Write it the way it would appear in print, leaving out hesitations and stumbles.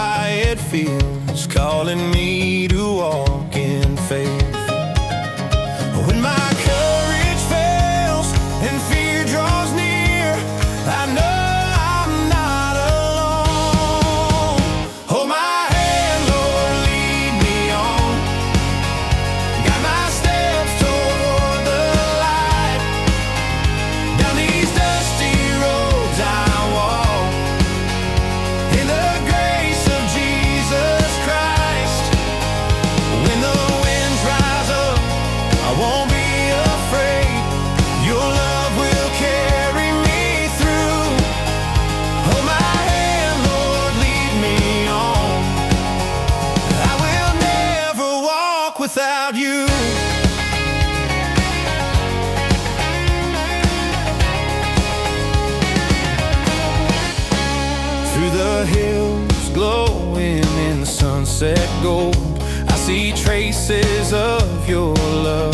quiet fields, calling me to walk in faith. When my courage fails and fear draws near, I know I'm not alone. Hold my hand, Lord, lead me on. Guide my steps toward the light. Down these dusty roads I walk, in the grace of Jesus Christ. When the winds rise up, I won't be afraid. Your love will carry me through. Hold my hand, Lord, lead me on. I will never walk without you. Through the hills glowing in the sunset gold, I see traces of your love.